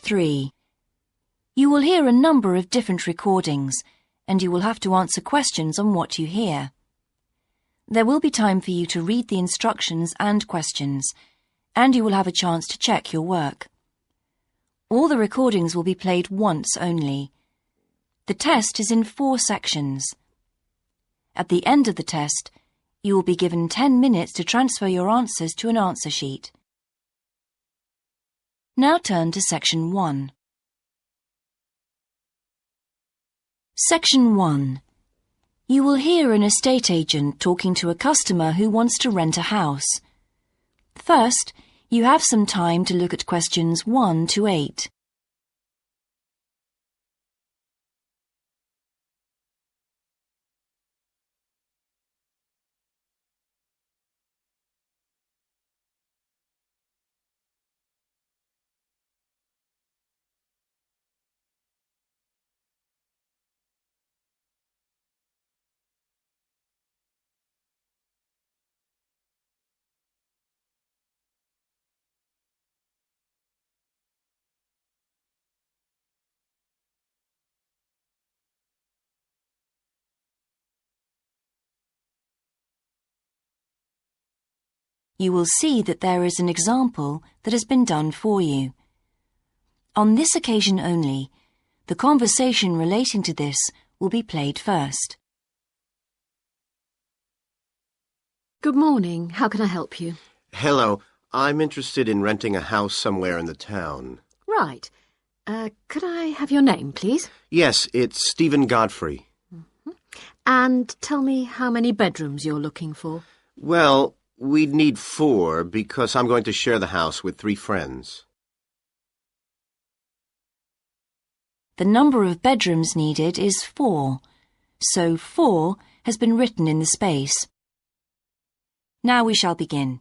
3. You will hear a number of different recordings, and you will have to answer questions on what you hear. There will be time for you to read the instructions and questions, and you will have a chance to check your work. All the recordings will be played once only. The test is in 4 sections. At the end of the test, you will be given 10 minutes to transfer your answers to an answer sheet. Now turn to Section 1. Section 1. You will hear an estate agent talking to a customer who wants to rent a house. First, you have some time to look at questions 1 to 8. You will see that there is an example that has been done for you. On this occasion only, the conversation relating to this will be played first. Good morning. How can I help you? Hello. I'm interested in renting a house somewhere in the town. Right. Could I have your name, please? Yes, it's Stephen Godfrey. And tell me how many bedrooms you're looking for. Well, we'd need 4 because I'm going to share the house with 3 friends. The number of bedrooms needed is 4, so 4 has been written in the space. Now we shall begin.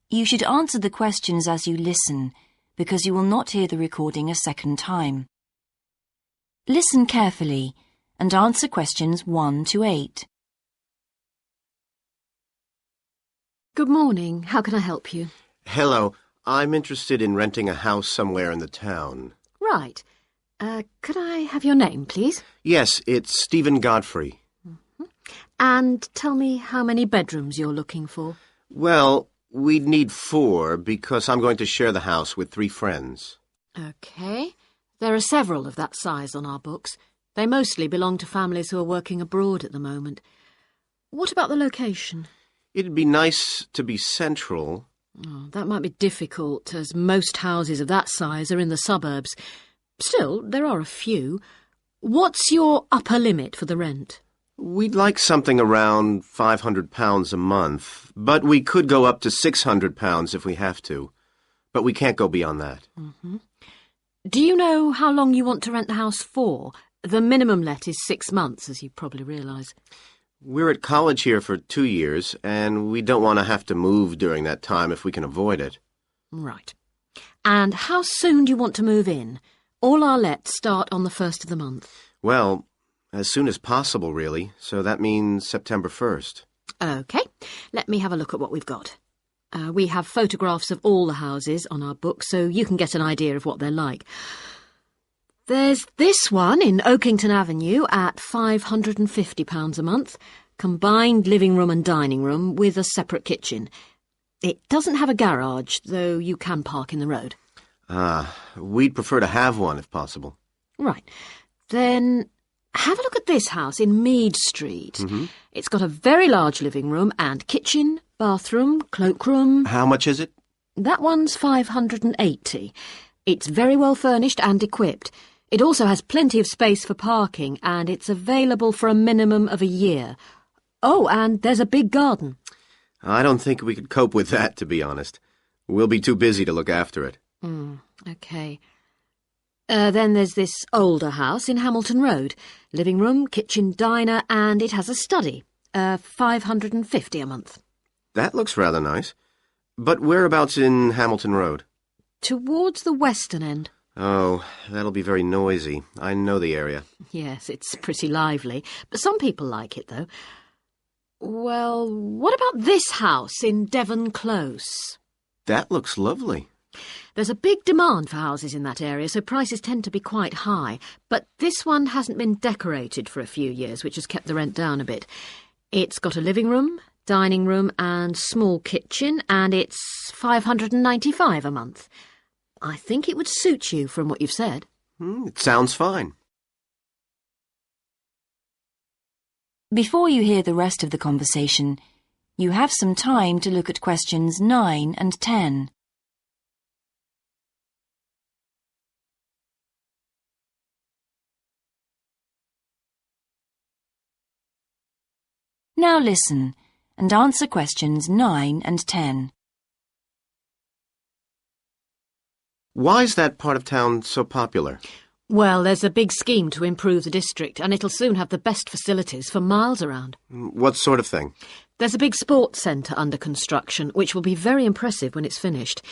You should answer the questions as you listen, because you will not hear the recording a second time. Listen carefully and answer questions 1 to 8. Good morning. How can I help you? Hello. I'm interested in renting a house somewhere in the town. Right. Could I have your name, please? Yes, it's Stephen Godfrey. And tell me how many bedrooms you're looking for. Well, we'd need 4 because I'm going to share the house with 3 friends. OK. There are several of that size on our books. They mostly belong to families who are working abroad at the moment. What about the location? It'd be nice to be central. Oh, that might be difficult, as most houses of that size are in the suburbs. Still, there are a few. What's your upper limit for the rent? We'd like something around £500 a month, but we could go up to £600 if we have to. But we can't go beyond that. Do you know how long you want to rent the house for? The minimum let is 6 months, as you probably realise. We're at college here for 2 years, and we don't want to have to move during that time if we can avoid it. Right. And how soon do you want to move in? All our lets start on the 1st of the month. Well, as soon as possible, really, so that means September 1st. OK. Let me have a look at what we've got. We have photographs of all the houses on our book, so you can get an idea of what they're like. There's this one in Oakington Avenue at £550 a month, combined living room and dining room with a separate kitchen. It doesn't have a garage, though you can park in the road. We'd prefer to have one if possible. Right. Then have a look at this house in Mead Street. It's got a very large living room and kitchen, bathroom, cloakroom. How much is it? That one's £580. It's very well furnished and equipped. It also has plenty of space for parking, and it's available for a minimum of a year. Oh, and there's a big garden. I don't think we could cope with that, to be honest. We'll be too busy to look after it. OK. Then there's this older house in Hamilton Road. Living room, kitchen, diner, and it has a study. £550 a month. That looks rather nice. But whereabouts in Hamilton Road? Towards the western end. Oh, that'll be very noisy. I know the area. Yes, it's pretty lively, but some people like it, though. Well, what about this house in Devon Close? That looks lovely. There's a big demand for houses in that area, so prices tend to be quite high. But this one hasn't been decorated for a few years, which has kept the rent down a bit. It's got a living room, dining room and small kitchen, and it's $595 a month. I think it would suit you from what you've said. It sounds fine. Before you hear the rest of the conversation, you have some time to look at questions 9 and 10. Now listen and answer questions 9 and 10. Why is that part of town so popular? Well, there's a big scheme to improve the district, and it'll soon have the best facilities for miles around. What sort of thing? There's a big sports centre under construction, which will be very impressive when it's finished.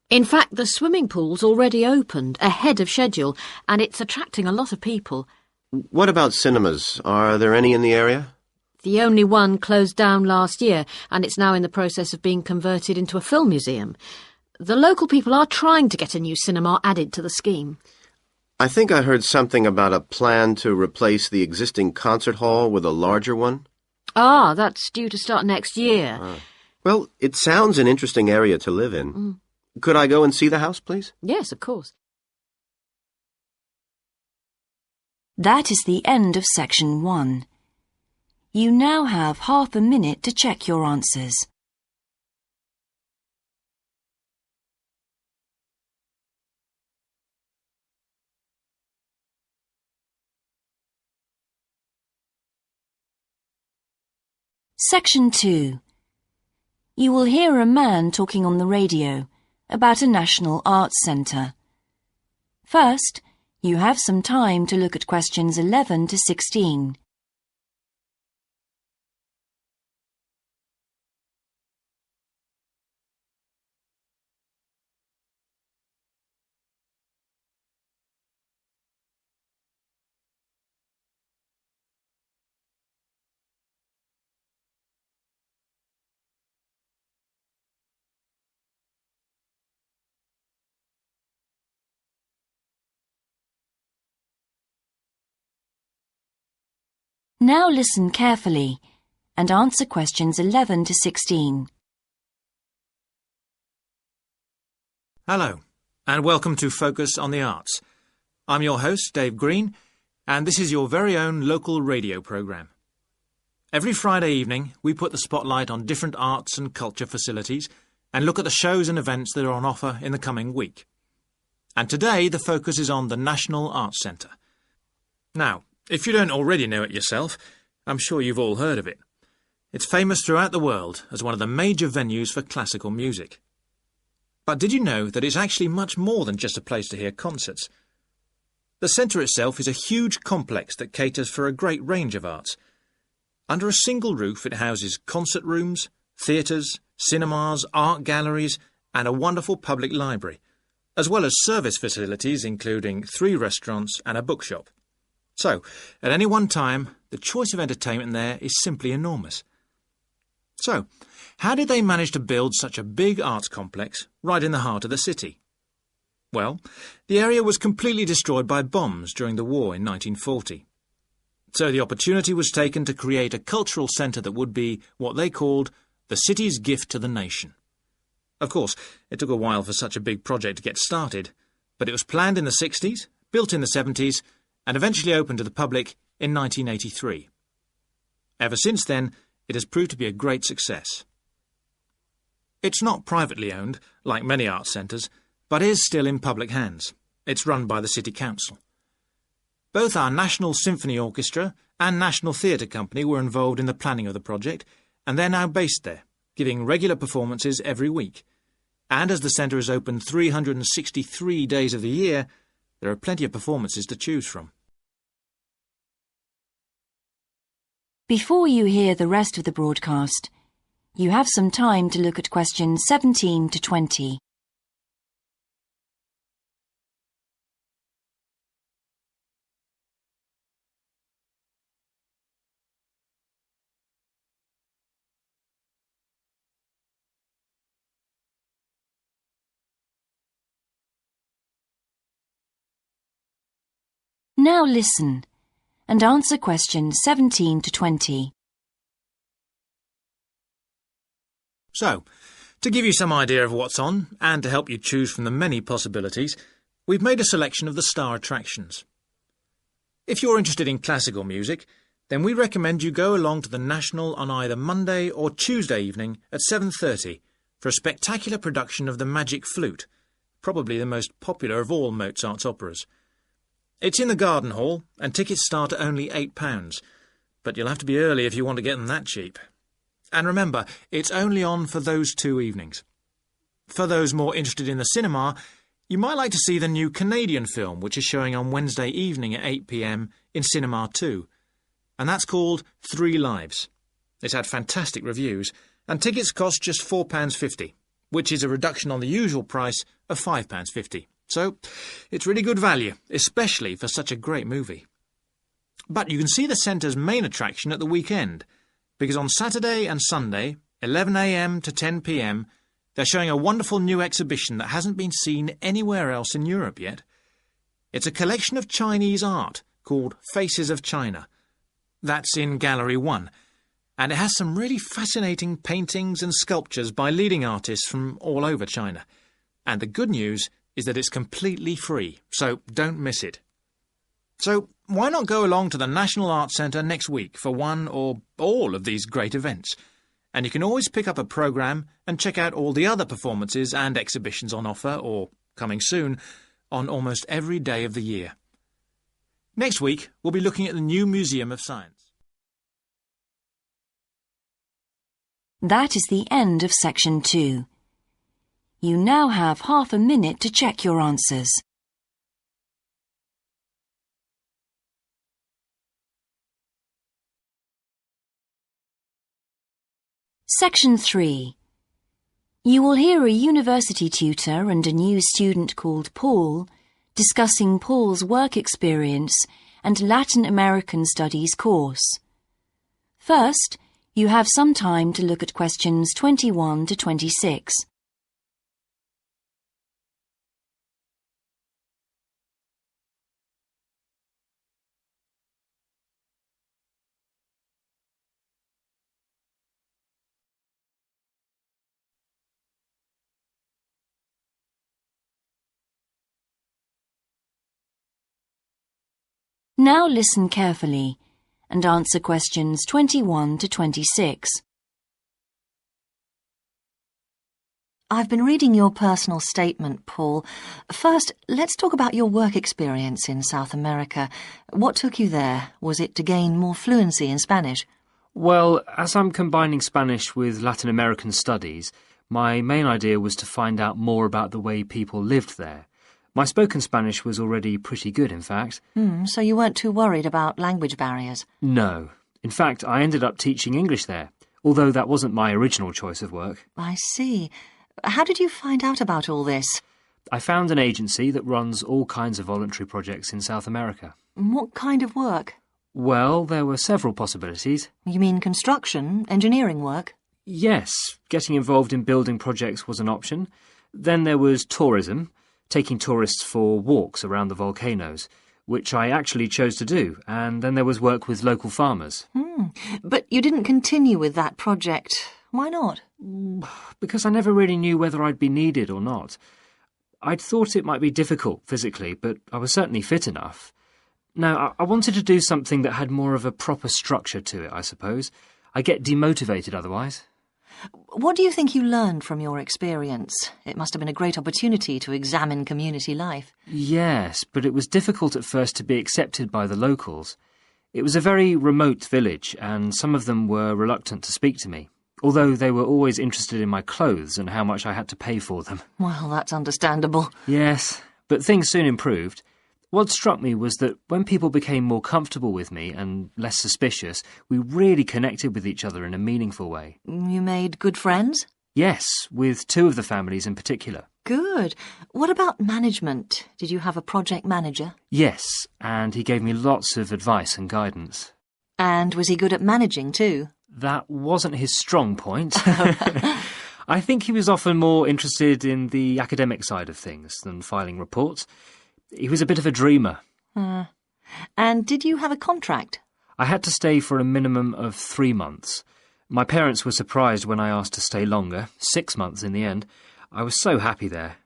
In fact, the swimming pool's already opened, ahead of schedule, and it's attracting a lot of people. What about cinemas? Are there any in the area? The only one closed down last year, and it's now in the process of being converted into a film museum. The local people are trying to get a new cinema added to the scheme. I think I heard something about a plan to replace the existing concert hall with a larger one. Ah, that's due to start next year. Well, it sounds an interesting area to live in. Could I go and see the house, please? Yes, of course. That is the end of section 1. You now have half a minute to check your answers. Section 2. You will hear a man talking on the radio about a national arts centre. First, you have some time to look at questions 11 to 16. Now listen carefully and answer questions 11 to 16. Hello, and welcome to Focus on the Arts. I'm your host, Dave Green, and this is your very own local radio programme. Every Friday evening, we put the spotlight on different arts and culture facilities and look at the shows and events that are on offer in the coming week. And today, the focus is on the National Arts Centre. Now, if you don't already know it yourself, I'm sure you've all heard of it. It's famous throughout the world as one of the major venues for classical music. But did you know that it's actually much more than just a place to hear concerts? The centre itself is a huge complex that caters for a great range of arts. Under a single roof it houses concert rooms, theatres, cinemas, art galleries and a wonderful public library, as well as service facilities including 3 restaurants and a bookshop. So, at any one time, the choice of entertainment there is simply enormous. So, how did they manage to build such a big arts complex right in the heart of the city? Well, the area was completely destroyed by bombs during the war in 1940. So the opportunity was taken to create a cultural centre that would be what they called the city's gift to the nation. Of course, it took a while for such a big project to get started, but it was planned in the 60s, built in the 70s, and eventually opened to the public in 1983. Ever since then, it has proved to be a great success. It's not privately owned, like many arts centres, but is still in public hands. It's run by the City Council. Both our National Symphony Orchestra and National Theatre Company were involved in the planning of the project, and they're now based there, giving regular performances every week. And as the centre is open 363 days of the year, there are plenty of performances to choose from. Before you hear the rest of the broadcast, you have some time to look at questions 17 to 20. Now listen and answer questions 17 to 20. So, to give you some idea of what's on, and to help you choose from the many possibilities, we've made a selection of the star attractions. If you're interested in classical music, then we recommend you go along to the National on either Monday or Tuesday evening at 7:30 for a spectacular production of The Magic Flute, probably the most popular of all Mozart's operas. It's in the Garden Hall, and tickets start at only £8, but you'll have to be early if you want to get them that cheap. And remember, it's only on for those 2 evenings. For those more interested in the cinema, you might like to see the new Canadian film, which is showing on Wednesday evening at 8 p.m. in Cinema 2, and that's called 3 Lives. It's had fantastic reviews, and tickets cost just £4.50, which is a reduction on the usual price of £5.50. So, it's really good value, especially for such a great movie. But you can see the centre's main attraction at the weekend, because on Saturday and Sunday, 11 a.m. to 10 p.m, they're showing a wonderful new exhibition that hasn't been seen anywhere else in Europe yet. It's a collection of Chinese art called Faces of China. That's in Gallery 1, and it has some really fascinating paintings and sculptures by leading artists from all over China. And the good news is that it's completely free, so don't miss it. So why not go along to the National Arts Centre next week for one or all of these great events? And you can always pick up a programme and check out all the other performances and exhibitions on offer, or coming soon, on almost every day of the year. Next week, we'll be looking at the new Museum of Science. That is the end of Section 2. You now have half a minute to check your answers. Section 3. You will hear a university tutor and a new student called Paul discussing Paul's work experience and Latin American Studies course. First, you have some time to look at questions 21 to 26. Now listen carefully and answer questions 21 to 26. I've been reading your personal statement, Paul. First, let's talk about your work experience in South America. What took you there? Was it to gain more fluency in Spanish? Well, as I'm combining Spanish with Latin American studies, my main idea was to find out more about the way people lived there. My spoken Spanish was already pretty good, in fact. So you weren't too worried about language barriers? No. In fact, I ended up teaching English there, although that wasn't my original choice of work. I see. How did you find out about all this? I found an agency that runs all kinds of voluntary projects in South America. What kind of work? Well, there were several possibilities. You mean construction, engineering work? Yes, getting involved in building projects was an option. Then there was tourism, taking tourists for walks around the volcanoes, which I actually chose to do, and then there was work with local farmers. But you didn't continue with that project. Why not? Because I never really knew whether I'd be needed or not. I'd thought it might be difficult physically, but I was certainly fit enough. No, I wanted to do something that had more of a proper structure to it, I suppose. I get demotivated otherwise. What do you think you learned from your experience? It must have been a great opportunity to examine community life. Yes, but it was difficult at first to be accepted by the locals. It was a very remote village, and some of them were reluctant to speak to me, although they were always interested in my clothes and how much I had to pay for them. Well, that's understandable. Yes, but things soon improved. What struck me was that when people became more comfortable with me and less suspicious, we really connected with each other in a meaningful way. You made good friends? Yes, with 2 of the families in particular. Good. What about management? Did you have a project manager? Yes, and he gave me lots of advice and guidance. And was he good at managing too? That wasn't his strong point. I think he was often more interested in the academic side of things than filing reports. He was a bit of a dreamer. And did you have a contract? I had to stay for a minimum of 3 months. My parents were surprised when I asked to stay longer, 6 months in the end. I was so happy there.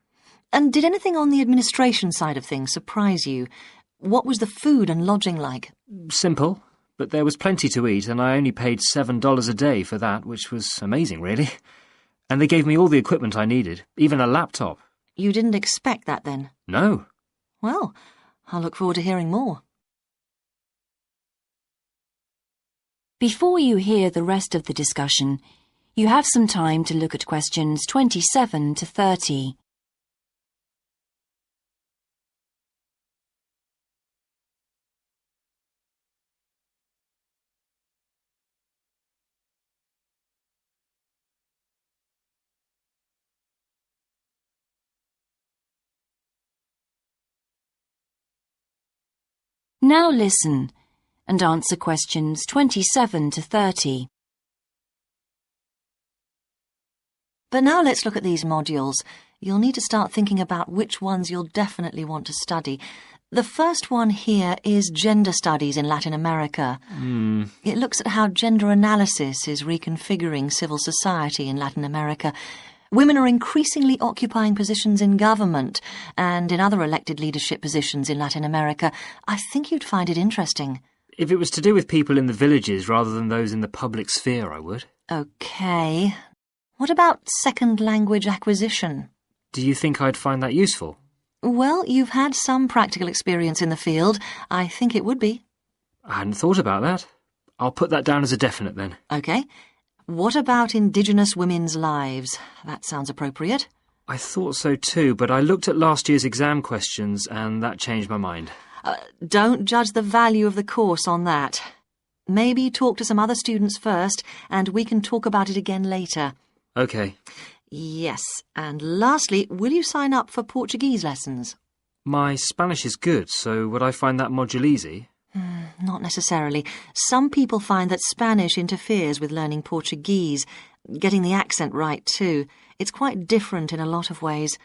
And did anything on the administration side of things surprise you? What was the food and lodging like? Simple, but there was plenty to eat, and I only paid $7 a day for that, which was amazing, really. And they gave me all the equipment I needed, even a laptop. You didn't expect that then? No. Well, I'll look forward to hearing more. Before you hear the rest of the discussion, you have some time to look at questions 27 to 30. Now listen and answer questions 27 to 30. But now let's look at these modules. You'll need to start thinking about which ones you'll definitely want to study. The first one here is Gender Studies in Latin America. It looks at how gender analysis is reconfiguring civil society in Latin America. Women are increasingly occupying positions in government and in other elected leadership positions in Latin America. I think you'd find it interesting. If it was to do with people in the villages rather than those in the public sphere, I would. OK. What about second language acquisition? Do you think I'd find that useful? Well, you've had some practical experience in the field. I think it would be. I hadn't thought about that. I'll put that down as a definite then. OK. What about Indigenous women's lives? That sounds appropriate. I thought so too, but I looked at last year's exam questions and that changed my mind. Don't judge the value of the course on that. Maybe talk to some other students first, and we can talk about it again later. OK. Yes, and lastly, will you sign up for Portuguese lessons? My Spanish is good, so would I find that module easy? Not necessarily. Some people find that Spanish interferes with learning Portuguese, getting the accent right too. It's quite different in a lot of ways.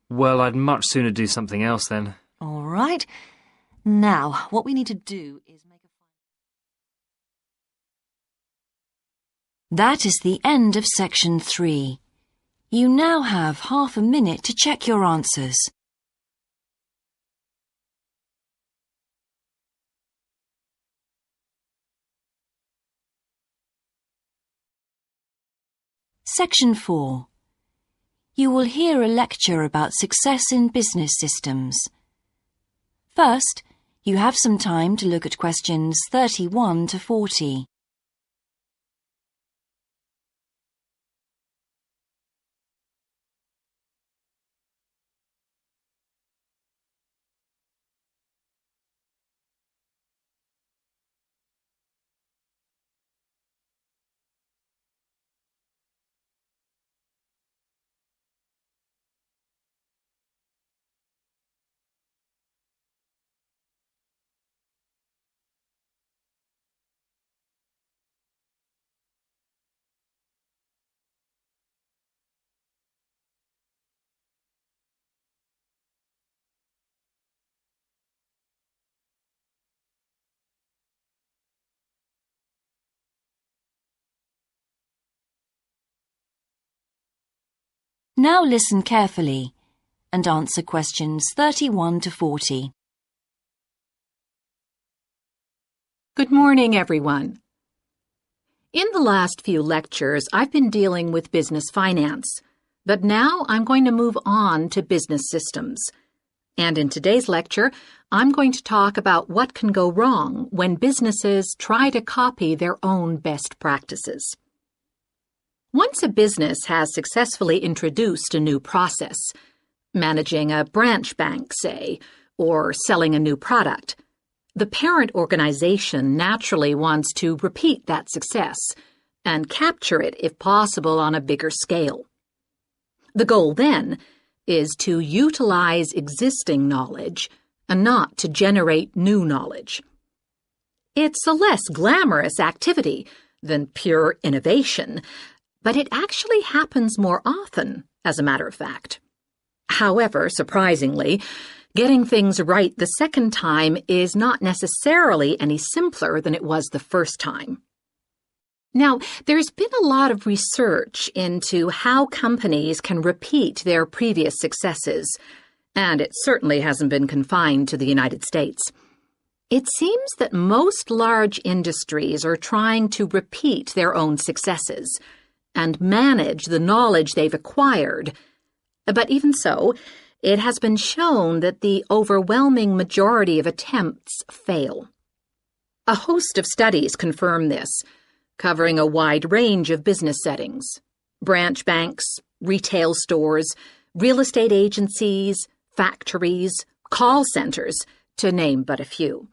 Well, I'd much sooner do something else then. All right. Now, what we need to do is make a... That is the end of section 3. You now have half a minute to check your answers. Section 4. You will hear a lecture about success in business systems. First, you have some time to look at questions 31 to 40. Now listen carefully and answer questions 31 to 40. Good morning, everyone. In the last few lectures, I've been dealing with business finance, but now I'm going to move on to business systems. And in today's lecture, I'm going to talk about what can go wrong when businesses try to copy their own best practices. Once a business has successfully introduced a new process, managing a branch bank, say, or selling a new product, the parent organization naturally wants to repeat that success and capture it, if possible, on a bigger scale. The goal, then, is to utilize existing knowledge and not to generate new knowledge. It's a less glamorous activity than pure innovation, but it actually happens more often, as a matter of fact. However, surprisingly, Getting things right the second time is not necessarily any simpler than it was the first time. Now, there's been a lot of research into how companies can repeat their previous successes, and it certainly hasn't been confined to the United States. It seems that most large industries are trying to repeat their own successes and manage the knowledge they've acquired. But even so, it has been shown that the overwhelming majority of attempts fail. A host of studies confirm this, covering a wide range of business settings: branch banks, retail stores, real estate agencies, factories, call centers, to name but a few.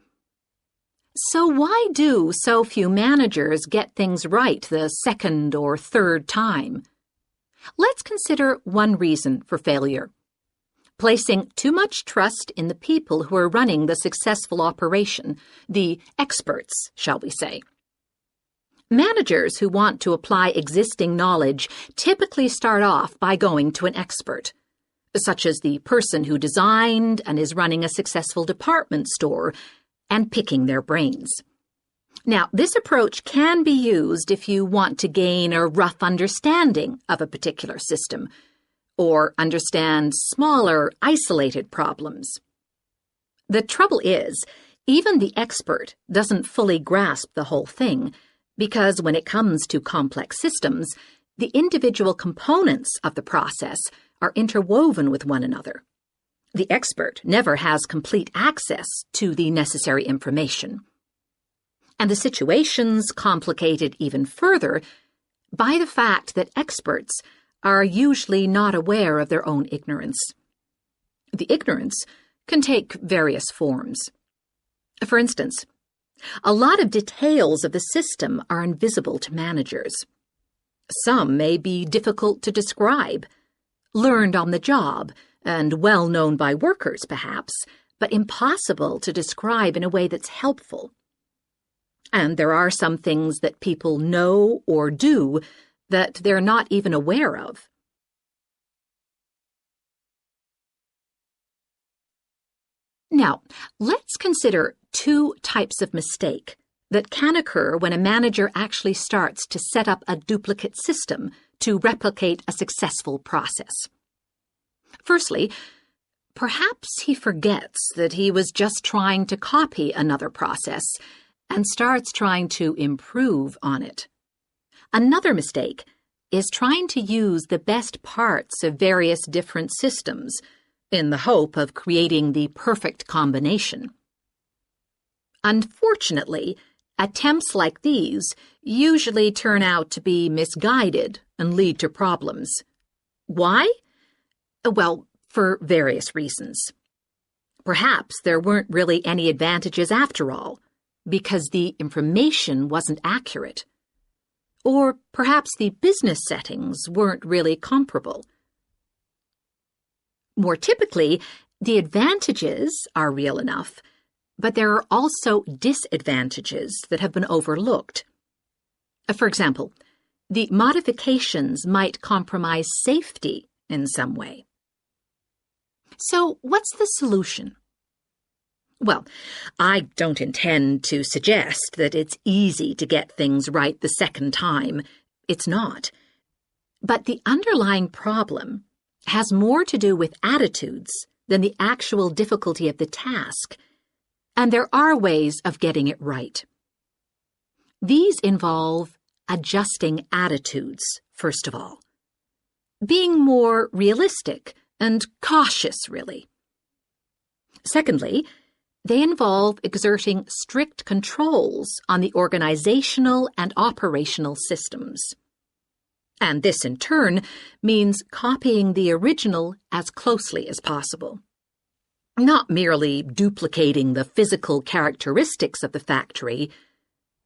So why do so few managers get things right the second or third time? Let's consider one reason for failure: placing too much trust in the people who are running the successful operation, the experts, shall we say. Managers who want to apply existing knowledge typically start off by going to an expert, such as the person who designed and is running a successful department store, and picking their brains. Now, this approach can be used if you want to gain a rough understanding of a particular system, or understand smaller, isolated problems. The trouble is, even the expert doesn't fully grasp the whole thing, because when it comes to complex systems, the individual components of the process are interwoven with one another. The expert never has complete access to the necessary information. And the situation's complicated even further by the fact that experts are usually not aware of their own ignorance. The ignorance can take various forms. For instance, a lot of details of the system are invisible to managers. Some may be difficult to describe, learned on the job, and well known by workers, perhaps, but impossible to describe in a way that's helpful. And there are some things that people know or do that they're not even aware of. Now, let's consider two types of mistake that can occur when a manager actually starts to set up a duplicate system to replicate a successful process. Firstly, perhaps he forgets that he was just trying to copy another process and starts trying to improve on it. Another mistake is trying to use the best parts of various different systems in the hope of creating the perfect combination. Unfortunately, attempts like these usually turn out to be misguided and lead to problems. Why? Well, for various reasons. Perhaps there weren't really any advantages after all, because the information wasn't accurate. Or perhaps the business settings weren't really comparable. More typically, the advantages are real enough, but there are also disadvantages that have been overlooked. For example, the modifications might compromise safety in some way. So, what's the solution? Well, I don't intend to suggest that it's easy to get things right the second time. It's not. But the underlying problem has more to do with attitudes than the actual difficulty of the task, and there are ways of getting it right. These involve adjusting attitudes, first of all. Being more realistic and cautious, really. Secondly, they involve exerting strict controls on the organizational and operational systems. And this, in turn, means copying the original as closely as possible. Not merely duplicating the physical characteristics of the factory,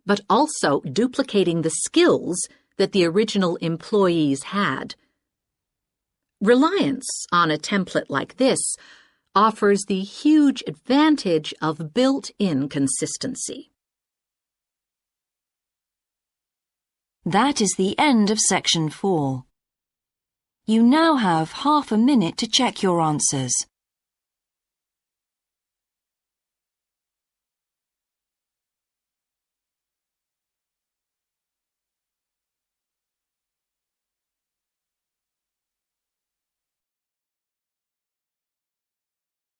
but also duplicating the skills that the original employees had. Reliance on a template like this offers the huge advantage of built-in consistency. That is the end of section 4. You now have half a minute to check your answers.